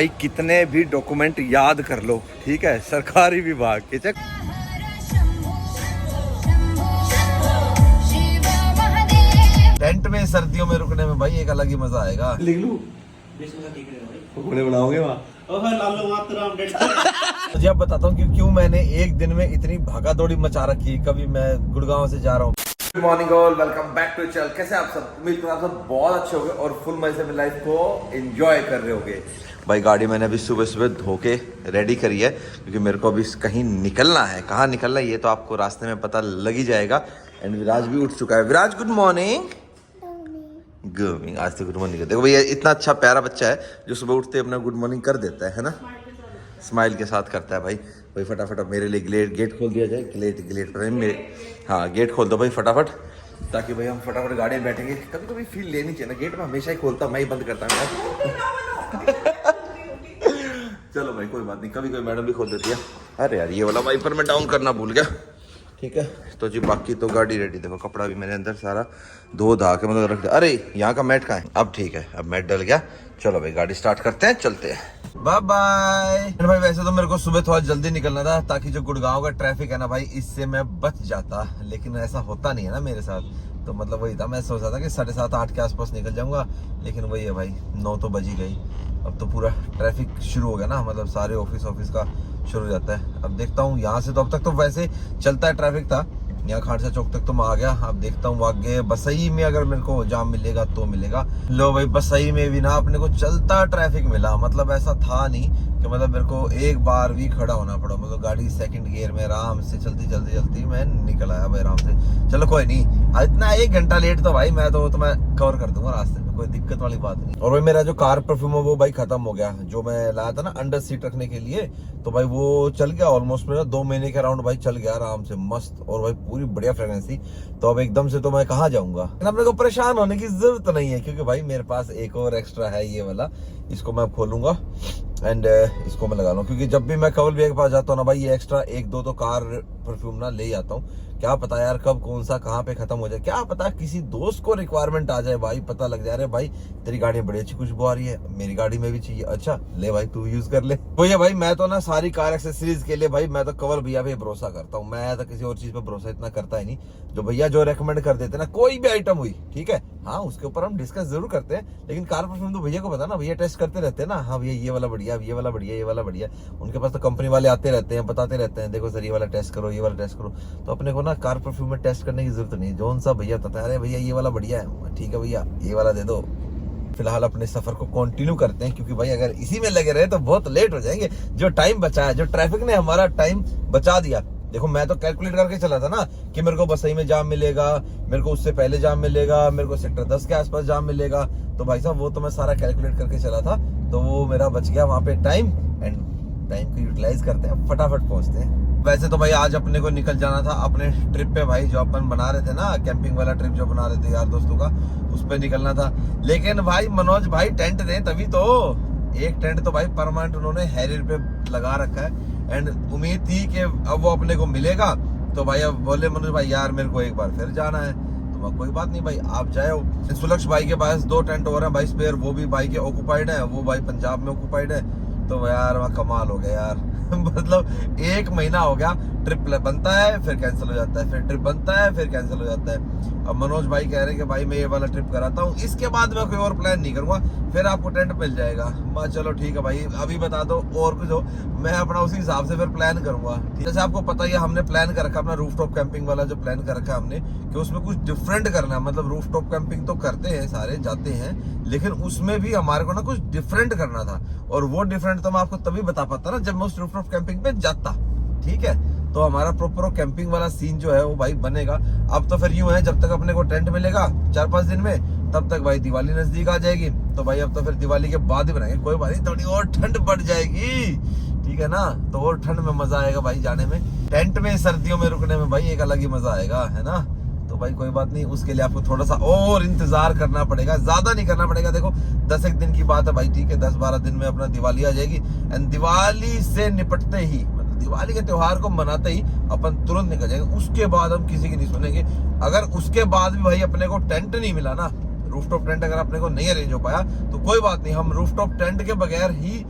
भाई कितने भी डॉक्यूमेंट याद कर लो, ठीक है, सरकारी विभाग के चेक। टेंट में सर्दियों में रुकने में भाई एक अलग ही मजा आएगा। लिख लूं पकौड़े बनाओगे वहाँ? मुझे अब बताता हूँ कि क्यों मैंने एक दिन में इतनी भागा दौड़ी मचा रखी। कभी मैं गुड़गांव से जा रहा हूँ। Good morning all, welcome back to channel. कैसे आप सब? उम्मीद करता हूँ आप सब बहुत अच्छे होंगे और फुल मजे से अपनी लाइफ को एंजॉय कर रहे होंगे। भाई गाड़ी मैंने अभी सुबह सुबह धो के रेडी करी है क्योंकि मेरे को अभी कहीं निकलना है। कहाँ निकलना है ये तो आपको रास्ते में पता लग ही जाएगा। एंड विराज भी उठ चुका है। विराज गुड मॉर्निंग। गुड, आज तो गुड मॉर्निंग। देखो भैया इतना अच्छा प्यारा बच्चा है जो सुबह उठते अपना गुड मॉर्निंग कर देता है ना, स्माइल के साथ करता है। भाई फटाफट मेरे लिए गेट खोल दिया जाए। गेट पर मेरे, हाँ गेट खोल दो भाई फटाफट, ताकि भाई हम फटाफट गाड़ी में बैठेंगे। कभी कभी फील लेनी चाहिए ना, गेट में हमेशा ही खोलता हूँ मैं ही बंद करता हूँ। चलो भाई कोई बात नहीं, कभी कोई मैडम भी खोल देती है। अरे यार ये वाला वाइपर मैं डाउन करना भूल गया। ठीक है तो जी बाकी तो गाड़ी रेडी। देखो कपड़ा भी मैंने अंदर सारा धो धा के मतलब रख दिया। अरे यहाँ का मैट कहाँ है? अब ठीक है, अब मैट डल गया। चलो भाई गाड़ी स्टार्ट करते हैं, चलते हैं। बाय बाय भाई। वैसे तो मेरे को सुबह थोड़ा जल्दी निकलना था ताकि जो गुड़गांव का ट्रैफिक है ना भाई, इससे मैं बच जाता, लेकिन ऐसा होता नहीं है ना मेरे साथ। तो मतलब वही था, मैं सोचा था कि 7:30 8 के आसपास निकल जाऊंगा, लेकिन वही है भाई 9 तो बज ही गई। अब तो पूरा ट्रैफिक शुरू हो गया ना, मतलब सारे ऑफिस का शुरू हो जाता है। अब देखता हूँ यहाँ से तो अब तक तो वैसे चलता है, ट्रैफिक था यहाँ खाड़सा चौक तक तो मैं आ गया। अब देखता हूँ आगे बसई में अगर मेरे को जाम मिलेगा तो मिलेगा। लो भाई बसई में भी ना अपने को चलता ट्रैफिक मिला। मतलब ऐसा था नहीं कि मतलब मेरे को एक बार भी खड़ा होना पड़ा। मतलब गाड़ी सेकंड गियर में आराम से चलती मैं निकल आया भाई आराम से। चलो कोई नहीं, इतना 1 घंटा लेट तो भाई मैं कवर कर दूंगा रास्ते में, कोई दिक्कत वाली बात नहीं। और भाई मेरा जो कार परफ्यूम है वो भाई खत्म हो गया, जो मैं लाया था ना अंडर सीट रखने के लिए। तो भाई वो चल गया ऑलमोस्ट मेरा 2 महीने के अराउंड भाई चल गया आराम से मस्त, और भाई पूरी बढ़िया फ्रेग्रेंस थी। तो अब एकदम से तो मैं कहाँ जाऊंगा। अपने को परेशान होने की जरूरत नहीं है क्योंकि भाई मेरे पास एक और एक्स्ट्रा है ये वाला। इसको मैं खोलूंगा एंड इसको मैं लगा लूँ, क्योंकि जब भी मैं कवल भैया के पास जाता हूँ ना भाई, ये एक्स्ट्रा 1-2 तो कार परफ्यूम ना ले आता हूँ। क्या पता यार कब कौन सा कहाँ पे खत्म हो जाए, क्या पता किसी दोस्त को रिक्वायरमेंट आ जाए भाई, पता लग जाए। अरे भाई तेरी गाड़ी में बड़ी अच्छी खुशबू आ रही है, मेरी गाड़ी में भी चाहिए, अच्छा ले भाई तू यूज कर ले। भैया भाई मैं तो ना सारी कार एक्सेसरीज के लिए भाई मैं तो कवल भैया पे भरोसा करता हूँ। मैं तो किसी और चीज पे भरोसा इतना करता ही नहीं। जो भैया जो रेकमेंड कर देते ना कोई भी आइटम हुई, ठीक है, हाँ उसके ऊपर हम डिस्कस जरूर करते हैं, लेकिन कार परफ्यूम तो भैया को पता ना, भैया टेस्ट करते रहते हैं ना। हाँ भैया ये वाला बढ़िया, ये वाला बढ़िया, ये वाला बढ़िया। उनके पास तो कंपनी वाले आते रहते हैं, बताते रहते हैं, देखो सर ये वाला टेस्ट करो, ये वाला टेस्ट करो। तो अपने को ना कार परफ्यूम में टेस्ट करने की जरूरत नहीं। जो सा भैया बताता है, अरे भैया ये वाला बढ़िया है, ठीक है भैया ये वाला दे दो। फिलहाल अपने सफर को कंटिन्यू करते हैं क्योंकि भाई अगर इसी में लगे रहे तो बहुत लेट हो जाएंगे। जो टाइम बचा है, जो ट्रैफिक ने हमारा टाइम बचा दिया, देखो मैं तो कैलकुलेट करके चला था ना कि मेरे को बसई में जाम मिलेगा, मेरे को उससे पहले जाम मिलेगा, मेरे को सेक्टर 10 के आसपास जाम मिलेगा। तो भाई साहब वो तो मैं सारा कैलकुलेट करके चला था, तो वो मेरा बच गया वहां पे टाइम। एंड टाइम को यूटिलाइज करते हैं, फटाफट पहुंचते हैं। वैसे तो भाई आज अपने को निकल जाना था अपने ट्रिप पे भाई, जो अपन बना रहे थे ना कैंपिंग वाला ट्रिप जो बना रहे थे यार दोस्तों का, उस पे निकलना था। लेकिन भाई मनोज भाई टेंट दें तभी तो। एक टेंट तो भाई परमानेंट उन्होंने हैरियर पे लगा रखा है एंड उम्मीद थी कि अब वो अपने को मिलेगा। तो भाई अब बोले मनोज भाई यार मेरे को एक बार फिर जाना है। तो मैं कोई बात नहीं भाई आप जाओ। सुलक्ष भाई के पास 2 टेंट और हैं भाई स्पेयर, वो भी भाई के ऑक्यूपाइड है, वो भाई पंजाब में ऑक्यूपाइड है। तो यार वहाँ कमाल हो गया यार। मतलब 1 महीना हो गया, ट्रिप बनता है फिर कैंसिल हो जाता है, फिर ट्रिप बनता है फिर कैंसिल हो जाता है। अब मनोज भाई कह रहे हैं कि भाई मैं ये वाला ट्रिप कराता हूँ, इसके बाद मैं कोई और प्लान नहीं करूंगा, फिर आपको टेंट मिल जाएगा। मैं चलो ठीक है भाई अभी बता दो और कुछ हो, मैं अपना उसी हिसाब से फिर प्लान करूंगा। जैसे आपको पता ही है हमने प्लान कर रखा अपना रूफटॉप कैंपिंग वाला, जो प्लान कर रखा हमने कि उसमें कुछ डिफरेंट करना है। मतलब रूफटॉप कैंपिंग तो करते हैं सारे, जाते हैं, लेकिन उसमें भी हमारे को ना कुछ डिफरेंट करना था। और वो डिफरेंट तो मैं आपको तभी बता पाता ना जब मैं उस रूफटॉप कैंपिंग पे जाता, ठीक है। तो हमारा प्रॉपर कैंपिंग वाला सीन जो है वो भाई बनेगा। अब तो फिर यूं है जब तक अपने को टेंट मिलेगा 4-5 दिन में, तब तक भाई दिवाली नजदीक आ जाएगी। तो भाई अब तो फिर दिवाली के बाद ही बनाएंगे। कोई बात नहीं, थोड़ी और ठंड बढ़ जाएगी, ठीक है ना, तो और ठंड में मजा आएगा भाई जाने में। टेंट में सर्दियों में रुकने में भाई एक अलग ही मजा आएगा, है ना। तो भाई कोई बात नहीं, उसके लिए आपको थोड़ा सा और इंतजार करना पड़ेगा, ज्यादा नहीं करना पड़ेगा। देखो 10 दिन की बात है भाई, ठीक है, 10-12 दिन में अपना दिवाली आ जाएगी। एंड दिवाली से निपटते ही, मतलब दिवाली के त्योहार को मनाते ही अपन तुरंत निकल जाएंगे। उसके बाद हम किसी की नहीं सुनेंगे। अगर उसके बाद भी भाई अपने को टेंट नहीं मिला ना, रूफटॉप टेंट अगर अपने को नहीं अरेंज हो पाया, तो कोई बात नहीं, हम रूफटॉप टेंट के बगैर ही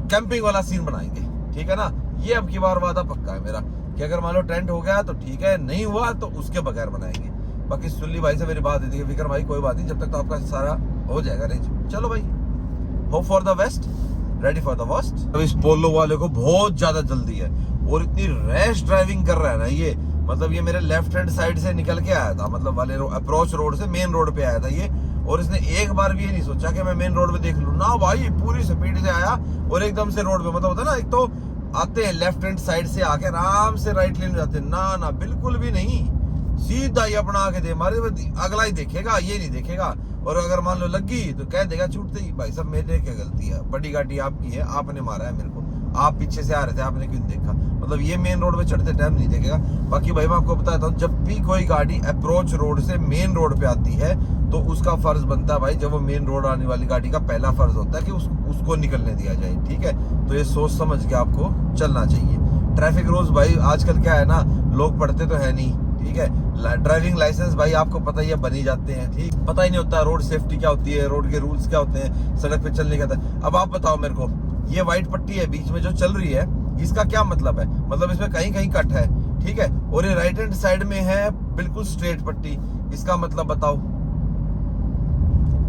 कैंपिंग वाला सीन बनाएंगे, ठीक है ना। ये अब की बार वादा पक्का है मेरा कि अगर मान लो टेंट हो गया तो ठीक है, नहीं हुआ तो उसके बगैर बनाएंगे। बाकी सुल्ली भाई से मेरी बात हुई थी, विक्रम भाई कोई बात नहीं, जब तक तो आपका सारा हो जाएगा अरेंज। चलो भाई, hope for the best, ready for the worst. अब इस पोलो वाले को बहुत ज्यादा जल्दी है और इतनी रैश ड्राइविंग कर रहा है ना ये, मतलब ये मेरे लेफ्ट हैंड साइड से निकल के आया था, मतलब वाले अप्रोच रोड से मेन रोड पे आया था ये, और इसने एक बार भी ये नहीं सोचा कि मैं मेन रोड पे देख लूं ना भाई, पूरी स्पीड से आया और एकदम से रोड पे, मतलब होता है ना, एक तो आते हैं लेफ्ट हैंड साइड से आके आराम से राइट लेन जाते हैं, ना ना बिल्कुल भी नहीं, सीधा ही अपना आके दे मारे, अगला ही देखेगा, ये नहीं देखेगा। और अगर मान लो लगी तो कह देगा छूटते ही, भाई साहब मेरे क्या गलती है, बड़ी गाड़ी आपकी है, आपने मारा है मेरे को, आप पीछे से आ रहे थे, आपने क्यों देखा, मतलब ये मेन रोड पे चढ़ते टाइम नहीं देखेगा। बाकी भाई मैं आपको बताता हूँ, जब भी कोई गाड़ी अप्रोच रोड से मेन रोड पे आती है तो उसका फर्ज बनता है भाई, जब वो मेन रोड आने वाली गाड़ी का पहला फर्ज होता है कि उसको निकलने दिया जाए, ठीक है। तो ये सोच समझ के आपको चलना चाहिए। ट्रैफिक रूल्स भाई आजकल क्या है ना, लोग पढ़ते तो है नहीं, ठीक है। ड्राइविंग लाइसेंस भाई आपको पता ही है बनी जाते हैं, ठीक, पता ही नहीं होता रोड सेफ्टी क्या होती है, रोड के रूल्स क्या होते हैं, सड़क पे चलने का। अब आप बताओ मेरे को, ये व्हाइट पट्टी है बीच में जो चल रही है, इसका क्या मतलब है, मतलब इसमें कहीं कहीं कट है, ठीक है, और ये राइट हैंड साइड में है बिल्कुल स्ट्रेट पट्टी, इसका मतलब बताओ।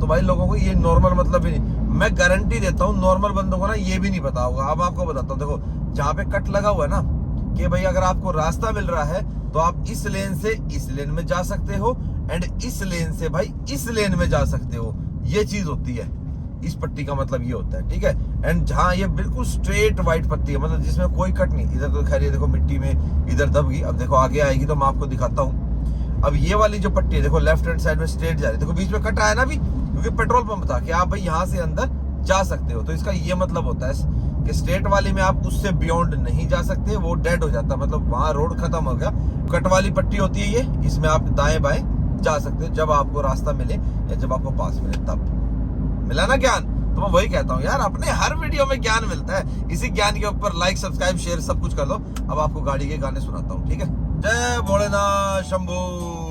तो भाई लोगों को ये नॉर्मल मतलब भी नहीं, मैं गारंटी देता हूँ नॉर्मल बंदों को ना ये भी नहीं पता होगा। अब आपको बताता हूँ, देखो जहाँ पे कट लगा हुआ है ना, कि भाई अगर आपको रास्ता मिल रहा है तो आप इस लेन से इस लेन में जा सकते हो, एंड इस लेन से भाई इस लेन में जा सकते हो, ये चीज होती है, इस पट्टी का मतलब ये होता है, ठीक है। एंड जहाँ ये बिल्कुल स्ट्रेट व्हाइट पट्टी है, मतलब जिसमें कोई कट नहीं, इधर तो खैर ये देखो मिट्टी में इधर दब गई, अब देखो आगे आएगी तो मैं आपको दिखाता हूँ। अब ये वाली जो पट्टी है देखो लेफ्ट हैंड साइड में स्ट्रेट जा रही है, देखो बीच में कट आया ना अभी, क्योंकि पेट्रोल पंप था कि आप भाई यहाँ से अंदर जा सकते हो, तो इसका ये मतलब होता है कि स्ट्रेट वाली में आप उससे बियॉन्ड नहीं जा सकते, वो डेड हो जाता है, मतलब वहां रोड खत्म हो गया। कट वाली पट्टी होती है ये, इसमें आप दाएं बाएं जा सकते हो जब आपको रास्ता मिले या जब आपको पास मिले, तब मिला ना ज्ञान। तो मैं वही कहता हूँ यार, अपने हर वीडियो में ज्ञान मिलता है, इसी ज्ञान के ऊपर लाइक सब्सक्राइब शेयर सब कुछ कर दो। अब आपको गाड़ी के गाने सुनाता हूँ, ठीक है। जय भोलेनाथ शंभू।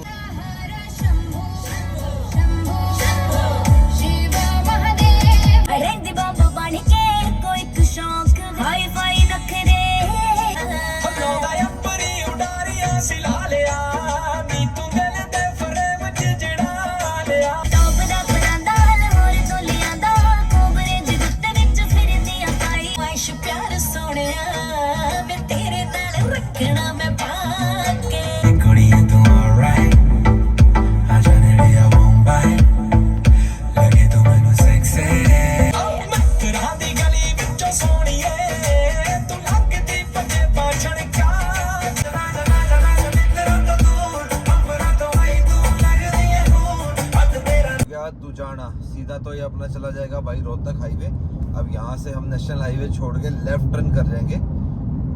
दुजाना सीधा तो ये अपना चला जाएगा भाई रोहतक हाईवे। अब यहाँ से हम नेशनल हाईवे छोड़ के लेफ्ट टर्न कर जाएंगे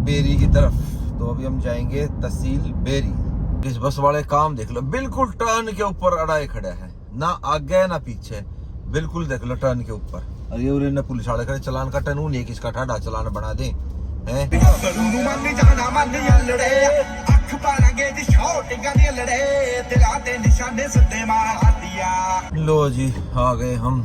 बेरी की तरफ, तो अभी हम जाएंगे तहसील बेरी। इस बस वाले काम देख लो, बिल्कुल टर्न के ऊपर अड़ाए खड़ा है, ना आगे ना पीछे, बिल्कुल देख लो टर्न के ऊपर। अरे उरे ने पुलिस वाले खड़े, चलान का टर्न नहीं किसका ठाडा चलान बना दे हैं। लो जी आ गए हम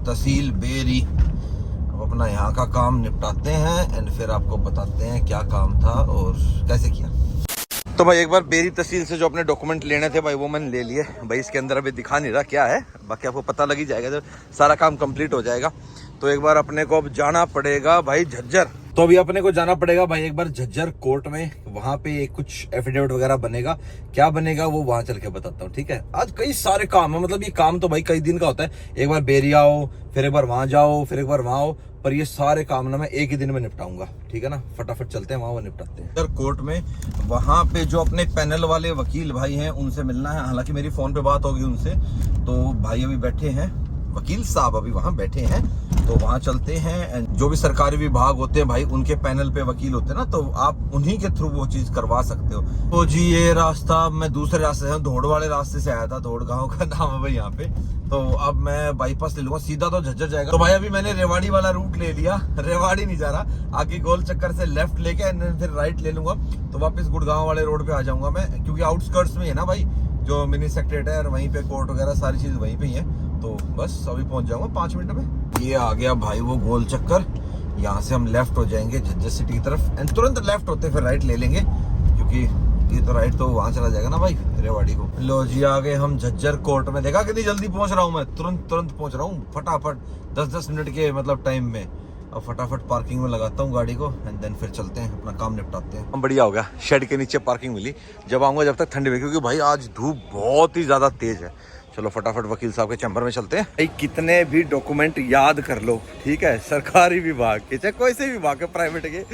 तहसील बेरी। अब अपना यहाँ का काम निपटाते हैं एंड फिर आपको बताते हैं क्या काम था और कैसे किया। तो भाई एक बार बेरी तहसील से जो अपने डॉक्यूमेंट लेने थे भाई वो मैंने ले लिए भाई। इसके अंदर अभी दिखा नहीं रहा क्या है, बाकी आपको पता लग ही जाएगा जब सारा काम कंप्लीट हो जाएगा। तो एक बार अपने को अब जाना पड़ेगा भाई झज्जर। तो अभी अपने को जाना पड़ेगा भाई एक बार झज्जर कोर्ट में, वहां पे कुछ एफिडेविट वगैरह बनेगा, क्या बनेगा वो वहां चल के बताता हूँ, ठीक है। आज कई सारे काम है, मतलब ये काम तो भाई कई दिन का होता है, एक बार बेरी आओ फिर एक बार वहां जाओ फिर एक बार वहां आओ, पर ये सारे काम ना मैं एक ही दिन में निपटाऊंगा, ठीक है ना। फटाफट चलते हैं वहां, वो निपटाते हैं। इधर कोर्ट में वहां पे जो अपने पैनल वाले वकील भाई हैं उनसे मिलना है, हालांकि मेरी फोन पे बात होगी उनसे। तो भाई अभी बैठे हैं, वकील साहब अभी वहां बैठे हैं, तो वहां चलते हैं। जो भी सरकारी विभाग होते हैं भाई उनके पैनल पे वकील होते हैं ना, तो आप उन्हीं के थ्रू वो चीज करवा सकते हो। तो जी ये रास्ता मैं दूसरे रास्ते से, धोड़ वाले रास्ते से आया था, धोड़ गांव का नाम है भाई यहाँ पे। तो अब मैं बाईपास ले लूंगा, सीधा तो झज्जर जाएगा। तो भाई अभी मैंने रेवाड़ी वाला रूट ले लिया, रेवाड़ी नहीं जा रहा, आगे गोल चक्कर से लेफ्ट लेके फिर राइट ले लूंगा, तो वापस गुड़गांव वाले रोड पे आ जाऊंगा मैं, क्योंकि आउटस्कर्ट्स में है ना भाई जो मिनी सेक्रेटेरिएट है, और वहीं पे कोर्ट वगैरह सारी चीज वहीं पे ही है। तो बस अभी पहुंच जाऊंगा 5 मिनट में। ये आ गया भाई वो गोल चक्कर, यहाँ से हम लेफ्ट हो जाएंगे झज्जर सिटी की तरफ एंड तुरंत लेफ्ट होते फिर राइट ले लेंगे, क्योंकि ये तो राइट तो वहाँ चला जाएगा ना भाई रेवाड़ी को। लो जी आ गए हम झज्जर कोर्ट में। देखा कितनी जल्दी पहुंच रहा हूँ मैं, तुरंत पहुंच रहा हूँ फटाफट 10-10 मिनट के मतलब टाइम में। अब फटाफट पार्किंग में लगाता हूँ गाड़ी को एंड देन फिर चलते हैं अपना काम निपटाते हैं। हम बढ़िया हो गया, शेड के नीचे पार्किंग मिली। जब आऊँगा जब तक ठंडी हुई, क्योंकि भाई आज धूप बहुत ही ज़्यादा तेज़ है। चलो फटाफट वकील साहब के चैम्बर में चलते हैं। भाई कितने भी डॉक्यूमेंट याद कर लो, ठीक है, सरकारी विभाग के चाहे कोई से विभाग के प्राइवेट के,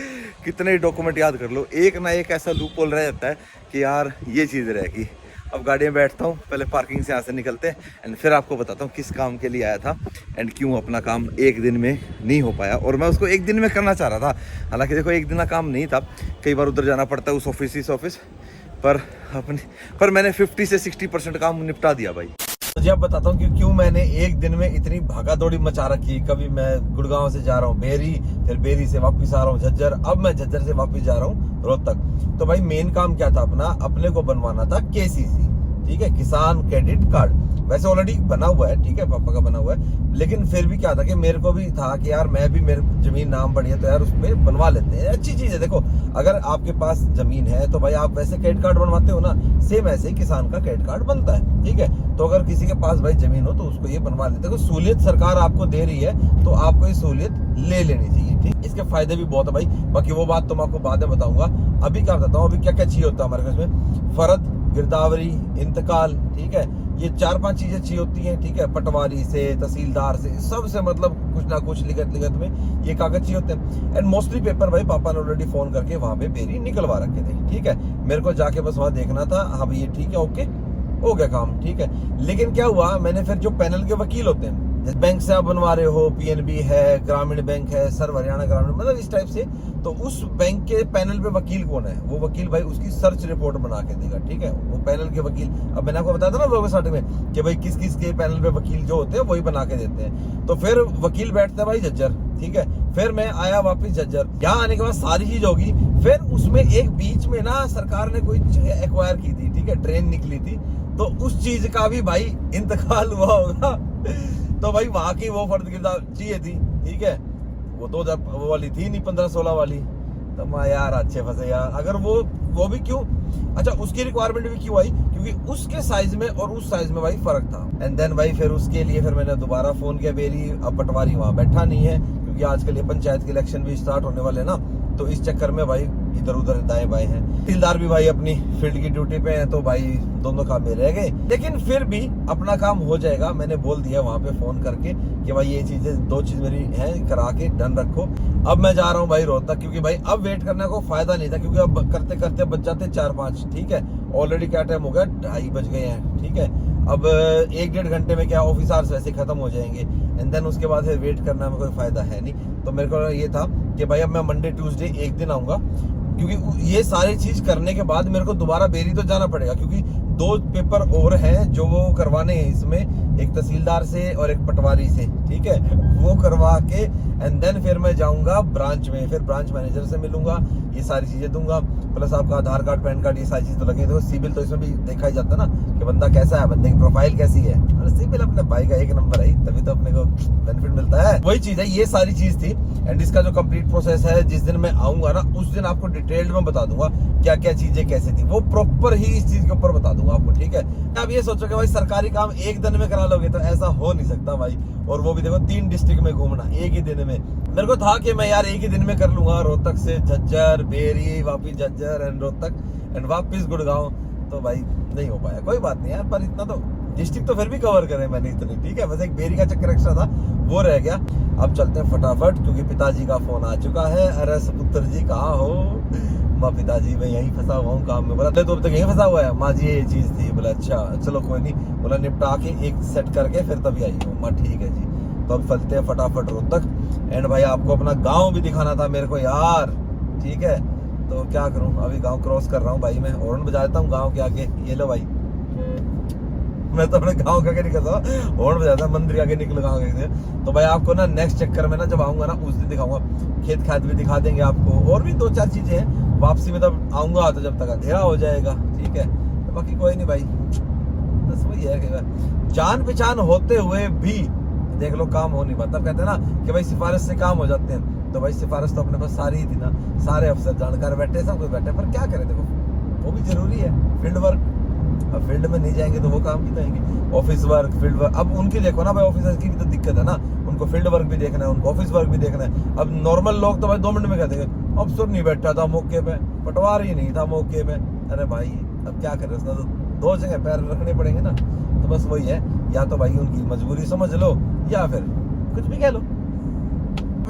कितने ही डॉक्यूमेंट याद कर लो, एक ना एक ऐसा लूप होल रह जाता है कि यार ये चीज़ रहेगी। अब गाड़ी में बैठता हूँ, पहले पार्किंग से यहाँ से निकलते हैं एंड फिर आपको बताता हूँ किस काम के लिए आया था एंड क्यों अपना काम एक दिन में नहीं हो पाया। और मैं उसको एक दिन में करना चाह रहा था, हालांकि देखो एक दिन का काम नहीं था, कई बार उधर जाना पड़ता है उस ऑफिस इस ऑफिस पर मैंने 50 से 60% काम निपटा दिया भाई। मुझे अब बताता हूँ कि क्यों मैंने एक दिन में इतनी भागा दौड़ी मचा रखी। कभी मैं गुड़गांव से जा रहा हूँ बेरी, फिर बेरी से वापस आ रहा हूँ झज्जर, अब मैं झज्जर से वापस जा रहा हूँ रोहतक। तो भाई मेन काम क्या था अपने को बनवाना था केसीसी, ठीक है, किसान क्रेडिट कार्ड। वैसे ऑलरेडी बना हुआ है, ठीक है, पापा का बना हुआ है, लेकिन फिर भी क्या था कि मेरे को भी था कि यार मैं भी, मेरे जमीन नाम पड़ी है तो यार उसमें बनवा लेते हैं। अच्छी चीज है, देखो अगर आपके पास जमीन है तो भाई आप वैसे क्रेडिट कार्ड बनवाते हो ना, सेम ऐसे ही किसान का क्रेडिट कार्ड बनता है, ठीक है। तो अगर किसी के पास भाई जमीन हो तो उसको ये बनवा लेते हैं। सहूलियत सरकार आपको दे रही है तो आपको ये सहूलियत ले लेनी चाहिए, ठीक। इसके फायदे भी बहुत है भाई, बाकी वो बात तो मैं आपको बाद में बताऊंगा। अभी क्या बताता हूँ, अभी क्या क्या चाहिए होता है हमारे घर में, फर्द, गिरदावरी, इंतकाल, ठीक है, ये 4-5 चीजें चाहिए होती हैं, ठीक है। पटवारी से, तहसीलदार से, सबसे मतलब कुछ ना कुछ लिखत में ये कागज चाहिए होते हैं। एंड मोस्टली पेपर भाई पापा ने ऑलरेडी फोन करके वहां पे बेरी निकलवा रखे थे, ठीक है। मेरे को जाके बस वहां देखना था, हाँ भाई ये ठीक है, ओके हो गया काम, ठीक है। लेकिन क्या हुआ, मैंने फिर जो पैनल के वकील होते हैं, बैंक से आप बनवा रहे हो, पीएनबी है, ग्रामीण बैंक है, सर्व हरियाणा ग्रामीण, मतलब इस टाइप से, तो उस बैंक के पैनल पे वकील कौन है, वो वकील भाई उसकी सर्च रिपोर्ट बना के देगा, ठीक है। वो पैनल के वकील, अब मैंने आपको बताया था ना लोगों स्टार्टिंग में कि भाई किस किस के पैनल पे वकील जो होते हैं वही बना के देते हैं। तो फिर वकील बैठता है भाई झज्जर, ठीक है। फिर मैं आया वापिस झज्जर, यहाँ आने के बाद सारी चीज होगी। फिर उसमें एक बीच में ना सरकार ने कोई जगह एक्वायर की थी, ठीक है, ट्रेन निकली थी, तो उस चीज का भी भाई इंतकाल हुआ होगा। तो भाई वहां की वो फर्द गिरदार चाहिए थी, ठीक है, वो 2000 वो वाली थी नहीं, 15-16 वाली। तो मैं यार अच्छे फंसे यार। अगर वो भी क्यों, अच्छा उसकी रिक्वायरमेंट भी क्यों आई, क्योंकि उसके साइज में और उस साइज में भाई फर्क था। एंड देन भाई फिर उसके लिए फिर मैंने दोबारा फोन किया बेरी, अब पटवारी वहां बैठा नहीं है, क्योंकि आजकल ये पंचायत के इलेक्शन भी स्टार्ट होने वाले ना, तो इस चक्कर में भाई इधर उधर दाएं बाएं हैं। तहसीलदार भी भाई अपनी फील्ड की ड्यूटी पे हैं, तो भाई दोनों काम में रह गए। लेकिन फिर भी अपना काम हो जाएगा, मैंने बोल दिया वहां पे फोन करके कि भाई ये चीजें 2 चीज मेरी हैं, करा के डन रखो। अब मैं जा रहा हूँ भाई रोहतक, क्योंकि भाई अब वेट करने को फायदा नहीं था, क्योंकि अब करते करते बच जाते 4-5, ठीक है। ऑलरेडी क्या टाइम हो गया, 2:30 बज गए हैं, ठीक है। अब 1-1.5 घंटे में क्या ऑफिस आवर्स वैसे खत्म हो जाएंगे एंड देन उसके बाद फिर वेट करना में कोई फायदा है नहीं। तो मेरे को ये था कि भाई अब मैं मंडे ट्यूसडे एक दिन आऊंगा, क्योंकि ये सारी चीज करने के बाद मेरे को दोबारा बेरी तो जाना पड़ेगा, क्योंकि 2 पेपर और हैं जो वो करवाने हैं इसमें, एक तहसीलदार से और एक पटवारी से, ठीक है। वो करवा के एंड देन फिर मैं जाऊंगा ब्रांच में, फिर ब्रांच मैनेजर से मिलूंगा, ये सारी चीजें दूंगा, प्लस आपका आधार कार्ड, पैन कार्ड, ये सारी चीज तो लगे। तो सिविल तो इसमें भी देखा ही जाता है ना कि बंदा कैसा है, बंदे की प्रोफाइल कैसी है। और सिविल अपने भाई का 1 नंबर है, तभी तो अपने को बेनिफिट मिलता है। वही चीज है, ये सारी चीज थी। एंड इसका जो कंप्लीट प्रोसेस है, जिस दिन मैं आऊंगा ना उस दिन आपको डिटेल्ड में बता दूंगा क्या क्या चीजें कैसे थी, वो प्रॉपर ही इस चीज के ऊपर बता दूंगा आपको, ठीक है। अब ये सोचो कि भाई सरकारी काम एक दिन में करा लोगे, तो ऐसा हो नहीं सकता भाई। और वो भी देखो 3 डिस्ट्रिक्ट में घूमना एक ही दिन में। मेरे को था कि मैं यार एक ही दिन में कर लूंगा, रोहतक से झज्जर, बेरी, वापिस झज्जर एंड रोहतक एंड वापिस गुड़गांव। तो भाई नहीं हो पाया, कोई बात नहीं यार, पर इतना तो डिस्ट्रिक्ट तो फिर भी कवर करे मैंने इतनी, ठीक है। बस एक बेरी का चक्कर एक्स्ट्रा था, वो रह गया। अब चलते हैं फटाफट, क्योंकि पिताजी का फोन आ चुका है। अरे सपुत्र जी कहाँ हो? माँ पिताजी मैं यहीं फंसा हुआ हूँ काम में। बोला तो अब तक यहीं फंसा हुआ है माँ जी, ये चीज थी। बोला अच्छा चलो कोई नहीं, बोला निपटा के एक सेट करके फिर तभी आई हूँ। माँ ठीक है जी। तो अब चलते हैं फटाफट रोहतक। एंड भाई आपको अपना गाँव भी दिखाना था मेरे को यार, ठीक है। तो क्या करूँ, अभी गाँव क्रॉस कर रहा हूँ भाई, मैं हॉर्न बजा देता हूँ गाँव के आगे। ये लो भाई, मैं तो अपने गाँव के आगे निकलता हूँ, हॉर्न बजाता, मंदिर के आगे निकल गाँव के। तो भाई आपको ना नेक्स्ट चक्कर में ना जब आऊंगा ना उस दिन दिखाऊंगा, खेत खाद भी दिखा देंगे आपको, और भी 2-4 चीजें हैं। वापसी में तब आऊंगा तो जब तक अंधेरा हो जाएगा, ठीक है। तो बाकी कोई नहीं भाई, बस वही है कि जान पहचान होते हुए भी देख लो काम हो नहीं पाता। कहते हैं ना कि भाई सिफारिश से काम हो जाते हैं, तो भाई सिफारिश तो अपने पास सारी ही थी ना, सारे अफसर जानकार बैठे, सब कुछ बैठे, पर क्या करें, देखो वो भी जरूरी है, फील्ड वर्क। अब फील्ड में नहीं जाएंगे तो वो काम नहीं करेंगे, ऑफिस वर्क, फील्ड वर्क। अब उनकी देखो ना भाई, ऑफिसर्स की भी तो दिक्कत है ना, उनको फील्ड वर्क भी देखना है, उनको ऑफिस वर्क भी देखना है। अब नॉर्मल लोग तो भाई 2 मिनट में कहते हैं अफसर नहीं बैठा था मौके पे, पटवार ही नहीं था मौके पे। अरे भाई अब क्या करें, उसने तो 2 जगह पैर रखने पड़ेंगे ना। तो बस वही है, या तो भाई उनकी मजबूरी समझ लो या फिर कुछ भी कह लो।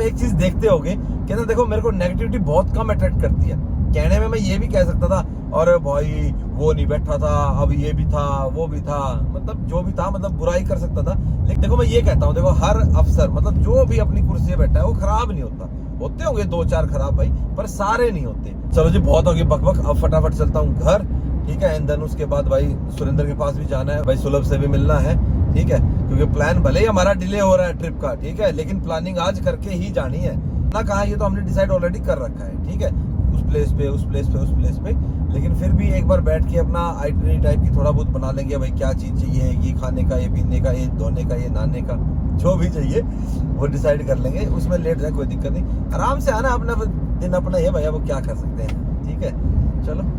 एक चीज देखते होगे कि ना, देखो मेरे को नेगेटिविटी बहुत कम अट्रैक्ट करती है। कहने में मैं ये भी कह सकता था, और भाई वो नहीं बैठा था, अब ये भी था, वो भी था, मतलब जो भी था, मतलब बुराई कर सकता था। लेकिन देखो मैं ये कहता हूँ, देखो हर अफसर मतलब जो भी अपनी कुर्सी पे बैठा है वो खराब नहीं होता, होते होंगे 2-4 खराब भाई, पर सारे नहीं होते। चलो जी बहुत होगी बकबक, अब फटाफट चलता हूँ घर, ठीक है। एंड देन उसके बाद भाई सुरेंद्र के पास भी जाना है, भाई सुलभ से भी मिलना है, ठीक है, क्योंकि प्लान भले ही हमारा डिले हो रहा है ट्रिप का, ठीक है, लेकिन प्लानिंग आज करके ही जानी है ना। कहा ये तो हमने डिसाइड ऑलरेडी कर रखा है, ठीक है, उस प्लेस पे, उस प्लेस पे, उस प्लेस पे। लेकिन फिर भी एक बार बैठ के अपना आइटनरी टाइप की थोड़ा बहुत बना लेंगे, भाई क्या चीज चाहिए, ये खाने का, ये पीने का, ये धोने का, ये नहाने का, जो भी चाहिए वो डिसाइड कर लेंगे। उसमें लेट जाए कोई दिक्कत नहीं, आराम से आना, अपना दिन अपना है भैया, वो क्या कर सकते हैं, ठीक है। चलो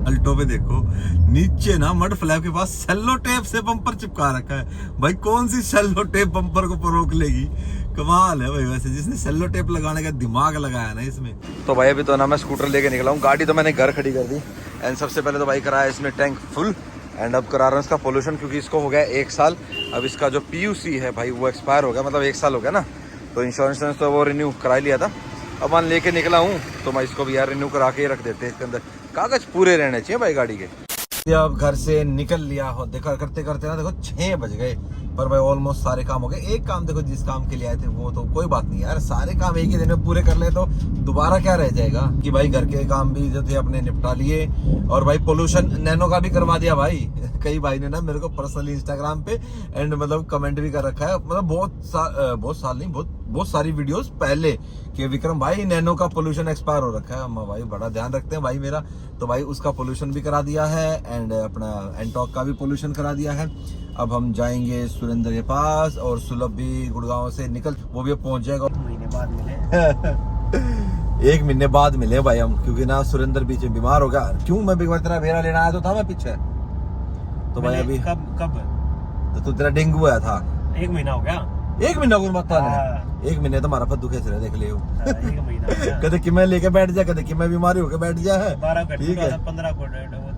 अल्टो पे देखो नीचे ना मड फ्लैप के पास सेलो टेप से बम्पर चिपका रखा है। भाई कौन सी सेलो टेप बम्पर को रोक लेगी, कमाल है भाई। वैसे जिसने सेलो टेप लगाने का दिमाग लगाया ना इसमें। तो भाई अभी तो ना मैं स्कूटर लेके निकला हूँ, गाड़ी तो मैंने घर खड़ी कर दी। एंड सबसे पहले तो भाई कराया इसमें टैंक फुल, एंड अब करा रहा हूँ इसका पोल्यूशन, क्योंकि इसको हो गया 1 साल। अब इसका जो PUC है भाई वो एक्सपायर हो गया, मतलब 1 साल हो गया ना, तो इंश्योरेंस तो वो रिन्यू करा लिया था। अब मैं लेके निकला हूँ तो मैं इसको भी यार रिन्यू करा के रख देते हैं, इसके अंदर कागज पूरे रहने चाहिए भाई गाड़ी के। अब घर से निकल लिया हो, देखा करते करते ना देखो 6 बज गए, पर भाई ऑलमोस्ट सारे काम हो गए। एक काम देखो, जिस काम के लिए आए थे वो तो कोई बात नहीं यार, सारे काम एक ही दिन में पूरे कर ले तो दोबारा क्या रह जाएगा, कि भाई घर के काम भी जो थे अपने निपटा लिए। और भाई पोल्यूशन नैनो का भी करवा दिया भाई। कई भाई ने ना मेरे को पर्सनली इंस्टाग्राम पे एंड मतलब कमेंट भी कर रखा है, मतलब बहुत सारी वीडियोस पहले कि विक्रम भाई नैनो का पोल्यूशन एक्सपायर हो रखा है। हम भाई बड़ा ध्यान रखते हैं भाई मेरा, तो भाई उसका पोल्यूशन भी करा दिया है, एंड अपना एंटॉक का भी पोल्यूशन करा दिया है। अब हम जाएंगे सुरेंद्र के पास, और सुलभ भी गुड़गांव से निकल, वो भी पहुंच जाएगा। 1 महीने बाद मिले 1 महीने बाद मिले भाई हम, क्योंकि ना सुरेंद्र बीच में बीमार हो गया। क्यों, मैं बीमार, तेरा भेड़ा लेना आया तो था मैं पीछे, तो भाई अभी कब तो तेरा डेंगू आया था। 1 महीना हो गया। 1 महीना को मत था, हाँ। 1 महीने तो हमारा फद्दू खेच रहे देख लियो। 1 महीना हो गया। कदे कि मैं लेके बैठ जा, कदे कि मैं बीमारी होके बैठ जा है। 12 का ठीक है, 15 को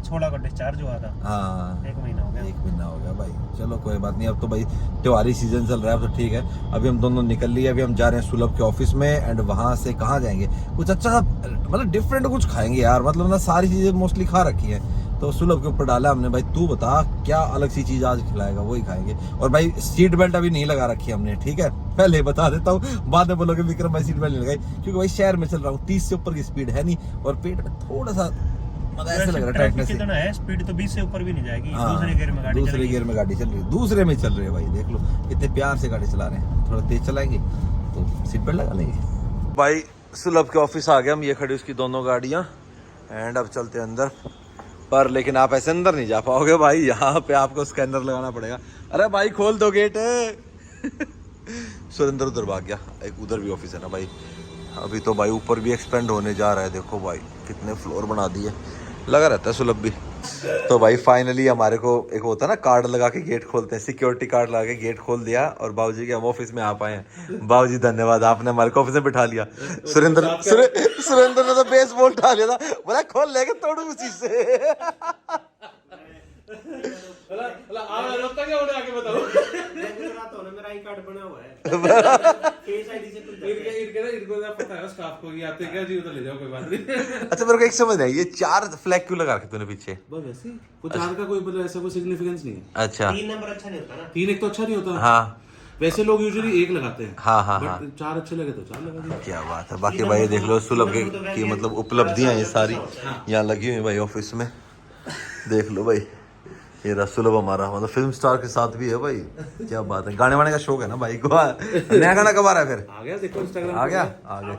16 को डिस्चार्ज हुआ था। हाँ 1 महीना हो गया। 1 महीना हो गया भाई। चलो कोई बात नहीं, अब तो भाई त्योहारी सीजन चल रहा है, अब तो ठीक है। अभी हम दोनों निकल लिए, अभी हम जा रहे हैं सुलभ के ऑफिस में, एंड वहां से कहाँ जाएंगे, कुछ अच्छा मतलब डिफरेंट कुछ खाएंगे यार, मतलब ना सारी चीजें मोस्टली खा रखी है, तो सुलभ के ऊपर डाला हमने, भाई तू बता क्या अलग सी चीज आज खिलाएगा, वही खाएंगे। और भाई सीट बेल्ट अभी नहीं लगा रखी हमने, ठीक है, पहले ही बता देता हूँ, बाद में बोलोगे विक्रम भाई सीट बेल्ट नहीं लगाई, क्योंकि भाई शहर में चल रहा हूँ, 30 से ऊपर की स्पीड है नहीं, और पेट में थोड़ा सा मतलब ऐसे लग रहा है टाइटनेस कितना है, स्पीड तो 20 से ऊपर भी नहीं जाएगी। हाँ, दूसरे गियर में गाड़ी चल रही है, दूसरे में चल रही है भाई, देख लो कितने प्यार से गाड़ी चला रहे हैं। थोड़ा तेज चलाएंगे तो सीट बेल्ट लगा लेंगे। भाई सुलभ के ऑफिस आ गए हम, ये खड़ी उसकी दोनों गाड़ियाँ, एंड अब चलते हैं अंदर। पर लेकिन आप ऐसे अंदर नहीं जा पाओगे भाई, यहाँ पे आपको स्कैनर लगाना पड़ेगा। अरे भाई खोल दो गेट। सुरेंद्र उधर भाग गया, एक उधर भी ऑफिस है ना भाई। अभी तो भाई ऊपर भी एक्सपेंड होने जा रहा है, देखो भाई कितने फ्लोर बना दिए, लगा रहता है सुलभ भी। तो भाई फाइनली हमारे को एक होता है ना कार्ड लगा के गेट खोलते हैं, सिक्योरिटी कार्ड लगा के गेट खोल दिया, और बाबूजी के हम ऑफिस में आ पाए हैं। बाबूजी धन्यवाद, आपने हमारे को ऑफिस में बिठा लिया। सुरेंद्र ने तो बेसबॉल उठा लिया था, बोला खोल लेके तोड़ू उसी से। मेरा आई कार्ड बना हुआ है। फेस आईडी से अच्छा मेरे को एक समझ नहीं, ये 4 फ्लैग क्यों लगा रखे तूने पीछे? बस वैसे ही कुछ चार का कोई मतलब ऐसा कोई सिग्निफिकेंस नहीं है। अच्छा 3 नंबर अच्छा नहीं होता ना। 3 एक तो अच्छा नहीं होता। हाँ वैसे लोग यूजुअली 1 लगाते हैं। हाँ हाँ बट हाँ 4 अच्छे लगे तो 4 लगा दिए। क्या बात है। बाकी भाई देख लो सुलभ की मतलब उपलब्धियां ये सारी यहाँ लगी हुई भाई ऑफिस में, देख लो भाई। ये रहा सुलभ हमारा, मतलब फिल्म स्टार के साथ भी है भाई, क्या बात है। गाने वाने का शौक है ना भाई को। नया गाना कब आ रहा है फिर? आ गया देखो इंस्टाग्राम आ गया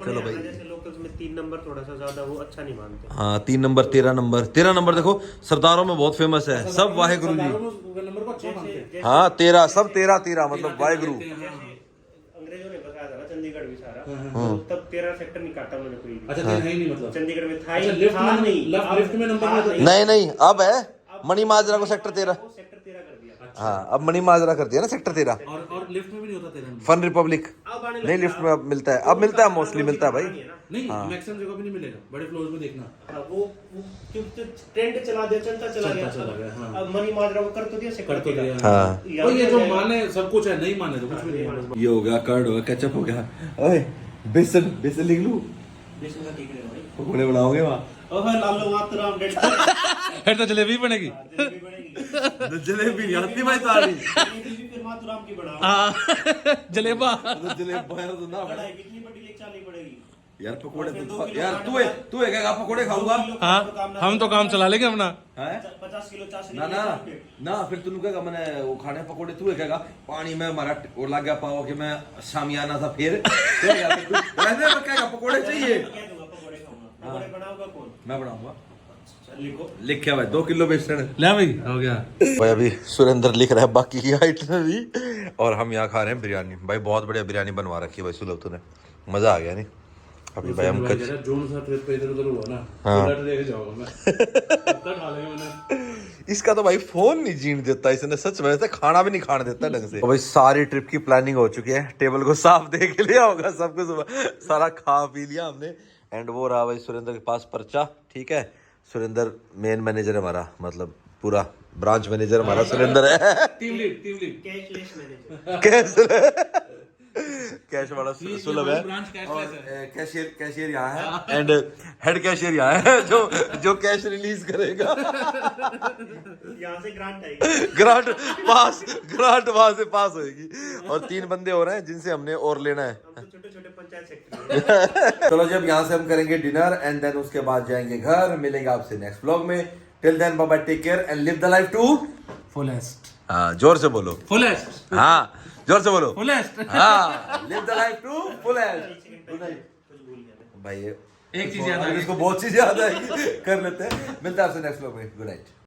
चलो भाई। जैसे लोकल्स में 3 नंबर थोड़ा सा ज्यादा वो अच्छा नहीं मानते। हाँ 3 नंबर 13 नंबर देखो सरदारों में बहुत फेमस है, सब वाहेगुरु जी। नंबर को अच्छा मानते हैं। हाँ 13 सब 13 मतलब वाहेगुरु। अंग्रेजों ने बसाया था ना चंडीगढ़ भी सारा, तो तब 13 सेक्टर नहीं काटा मैंने कोई भी। अच्छा दिन है ही नहीं मतलब चंडीगढ़ में था ही अच्छा, लिफ्ट था में नहीं, लिफ्ट में नंबर था नहीं नहीं नहीं अब है मणि माजरा को सेक्टर 13। वो सेक्टर 13 कर दिया। हाँ अब मणि माजरा कर दिया ना सेक्टर 13। और लिफ्ट में भी नहीं होता 13 नंबर। फन रिपब्लिक अब आने नहीं लगा। लिफ्ट में अब मिलता है, अब मिलता है, मोस्टली मिलता है भाई। नहीं मैक्सिमम जगह पे नहीं मिलेगा, बड़े फ्लोर्स में देखना। हाँ, वो क्योंकि ट्रेंड चला दिया, चलता चला चला गया। गया, हाँ। अब मनी माजरा को कर तो दिया, सेक्टर कर तो 13। दिया। हाँ यहाँ और ये पे जो जाएगा। माने सब कुछ है, नहीं माने तो कुछ भी नहीं है बस। ये हो गया, कर्ड हो गया, केचप हो गया। ओए बेसन बेसन लिख लूं, बेसन का ठीक नहीं है भाई। पकौड़े बनाओगे वहाँ? ओह लालो वहाँ तो राम डेढ़ फिर तो जलेबी बनेगी। जलेबी बनेगी। जलेबी आती भाई ताड़ी। जलेबी भी फिर मातुराम की बनाओ। जलेबा जलेबी यार तो ना कढ़ाई कितनी बड़ी लेके चलनी पड़ेगी? यार पकोड़े और फिर तो 2 किलो यार खाना तू है क्या पकोड़े खाऊंगा? 2 किलो हाँ खाना काम ना हम तो काम चला लेंगे अपना। हैं 50 किलो चाशनी ना लेके ना जाओगे। ना फिर तू कहेगा मैंने वो खाने पकोड़े, तू है कहेगा पानी में हमारा वो लग गया पाओ कि मैं शामियाना था फिर कहेगा पकोड़े चाहिए। क्या दूंगा? पकोड़े खाऊंगा। पकोड़े बनाऊंगा कौन? मैं बनाऊंगा। चल लिखो। लिखा भाई 2 किलो बेसन। ले भाई हो गया। भाई अभी सुरेंद्र लिख रहा है बाकी की आइटम भी, और हम यहाँ खा रहे हैं बिरयानी। भाई बहुत बढ़िया बिरयानी बनवा रखी है भाई सुलभ तूने, मजा आ गया नहीं? अभी भाई हम जोन सा ट्रिप पे इधर उधर हुआ ना, हाँ। उधर लेके जाऊंगा मैं। तब खा लेंगे मैंने। इसका तो भाई फोन नहीं जीने देता इसने, सच में ऐसे खाना भी नहीं खाने देता ढंग से। तो भाई सारी ट्रिप की प्लानिंग हो चुकी है, टेबल को साफ देख लिया होगा, सब कुछ सारा खा पी लिया हमने। एंड वो रहा भाई सुरेंद्र के पास पर्चा, ठीक है। सुरेंद्र मेन मैनेजर है हमारा, मतलब पूरा ब्रांच मैनेजर हमारा सुरेंद्र है। Team lead cashless manager. Cash वाला सुलभ है, ब्रांच और कैशलेस है। कैशियर यहाँ है, एंड हेड कैशियर यहाँ है जो कैश रिलीज करेगा। यहाँ से ग्रांट आएगी। ग्रांट वहां से पास होगी। और 3 बंदे हो रहे हैं जिनसे हमने और लेना है। हम तो छोटे-छोटे पंचायत सेक्टर। चलो जी अब यहाँ से हम करेंगे डिनर, एंड देन उसके बाद जाएंगे घर। मिलेंगे आपसे नेक्स्ट व्लॉग में। Till then bye bye, take care and live the life to fullest. हाँ जोर से बोलो, फुलेस्ट। हाँ जोर से बोलो, फुलेस्ट। हाँ live the life to full age. कुछ भूल गया मैं। भाई एक चीज याद आ गई। इसको बहुत चीज याद आएगी, कर लेते हैं। मिलता है आपसे नेक्स्ट व्लॉग में। Good night.